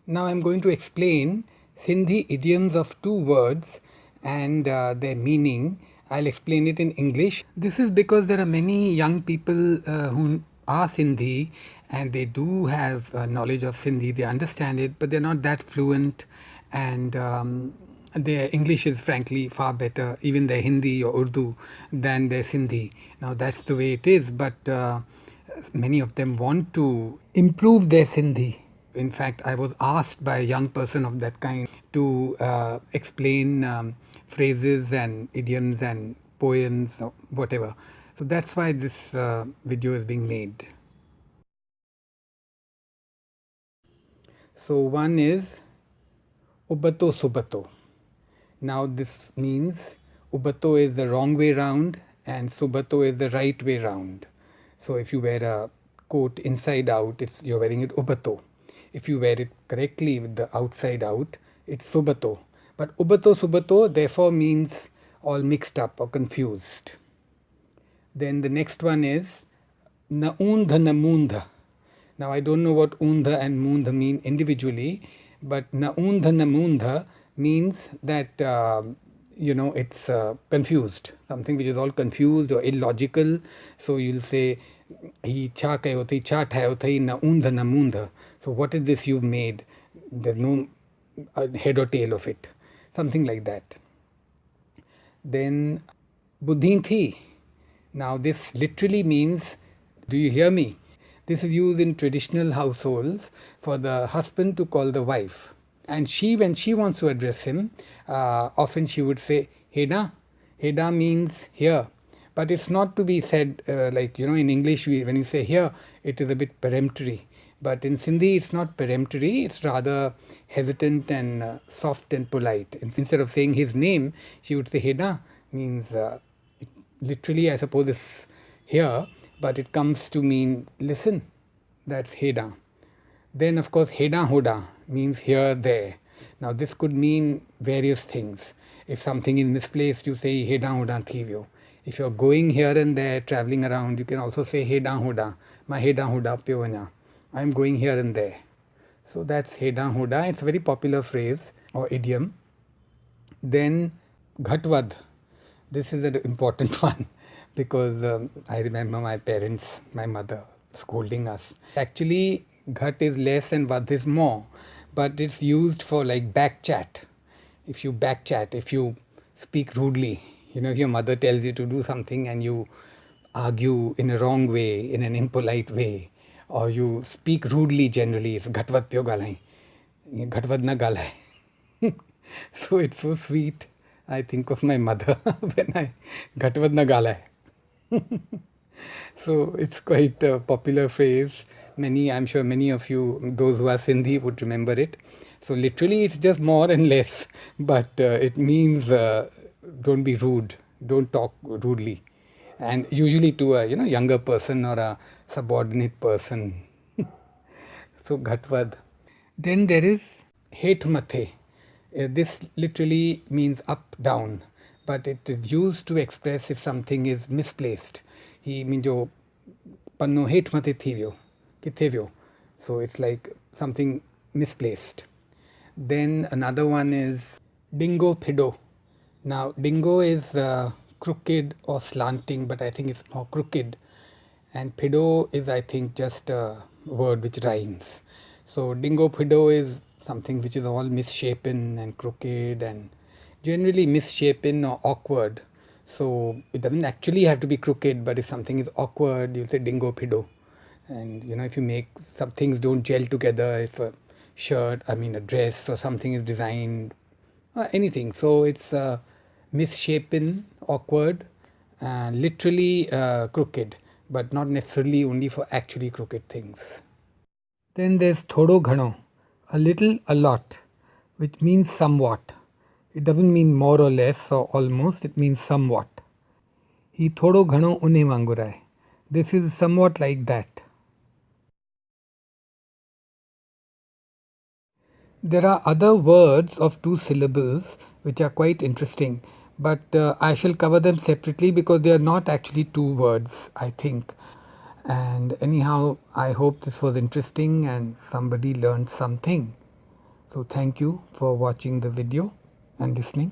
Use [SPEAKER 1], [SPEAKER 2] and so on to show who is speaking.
[SPEAKER 1] Now I'm going to explain Sindhi idioms of two words and their meaning. I'll explain it in English. This is because there are many young people who are Sindhi and they do have knowledge of Sindhi, they understand it, but they're not that fluent, and their English is frankly far better, even their Hindi or Urdu, than their Sindhi. Now that's the way it is, but many of them want to improve their Sindhi. In fact, I was asked by a young person of that kind to explain phrases and idioms and poems or whatever. So that's why this video is being made. So one is Ubato Subato. Now this means Ubato is the wrong way round and Subato is the right way round. So if you wear a coat inside out, you're wearing it Ubato. If you wear it correctly with the outside out, it's Subato. But Ubato Subato therefore means all mixed up or confused. Then the next one is Naundha Namundha. Now I don't know what Undha and Mundha mean individually, but Naundha Namundha means that it's confused, something which is all confused or illogical. So you'll say he cha kayo thi cha thayo thi naundha namundha. So what is this you've made? There's no head or tail of it, something like that. Then buddhin thi. Now this literally means, do you hear me? This is used in traditional households for the husband to call the wife. And she, when she wants to address him, often she would say, Heda. Heda means here. But it's not to be said in English, when you say here, it is a bit peremptory. But in Sindhi, it's not peremptory, it's rather hesitant and soft and polite. Instead of saying his name, she would say Heda, means literally, I suppose, it's here, but it comes to mean listen. That's Heda. Then, of course, Heda Hoda means here, there. Now, this could mean various things. If something is misplaced, you say Heda Hoda Thivyo. If you're going here and there, traveling around, you can also say Heda Hoda. Ma Heda Hoda Pyovanya. I'm going here and there. So that's Heda Hoda. It's a very popular phrase or idiom. Then Ghatvad. This is an important one because I remember my parents, my mother, scolding us. Actually, Ghat is less and Vad is more, but it's used for like back chat. If you back chat, if you speak rudely, if your mother tells you to do something and you argue in a wrong way, in an impolite way, or you speak rudely generally, it's Ghatvat pyo galai. Ghatvad na galai. So it's so sweet. I think of my mother when I Ghatvad na galai. So it's quite a popular phrase. I'm sure many of you, those who are Sindhi, would remember it. So literally it's just more and less, but it means don't be rude, don't talk rudely. And usually to a younger person or a subordinate person. So Ghatvad. Then there is Het Mathe. This literally means up, down, but it is used to express if something is misplaced. He means jo panno het mate thivyo, kithevyo. So it's like something misplaced. Then another one is dingo pido. Now dingo is crooked or slanting, but I think it's more crooked. And pido is, I think, just a word which rhymes. So dingo pido is something which is all misshapen and crooked and generally misshapen or awkward. So it doesn't actually have to be crooked, but if something is awkward, you say dingo pido. And if you make some things don't gel together, if a shirt, I mean a dress or something is designed, anything. So it's misshapen, awkward, literally crooked, but not necessarily only for actually crooked things. Then there's thodo ghano, a little, a lot, which means somewhat. It doesn't mean more or less or almost, it means somewhat. He thodo ghano une mangu raha hai. This is somewhat like that. There are other words of 2 syllables which are quite interesting, but I shall cover them separately because they are not actually 2 words, I think. And anyhow, I hope this was interesting and somebody learned something. So thank you for watching the video and listening.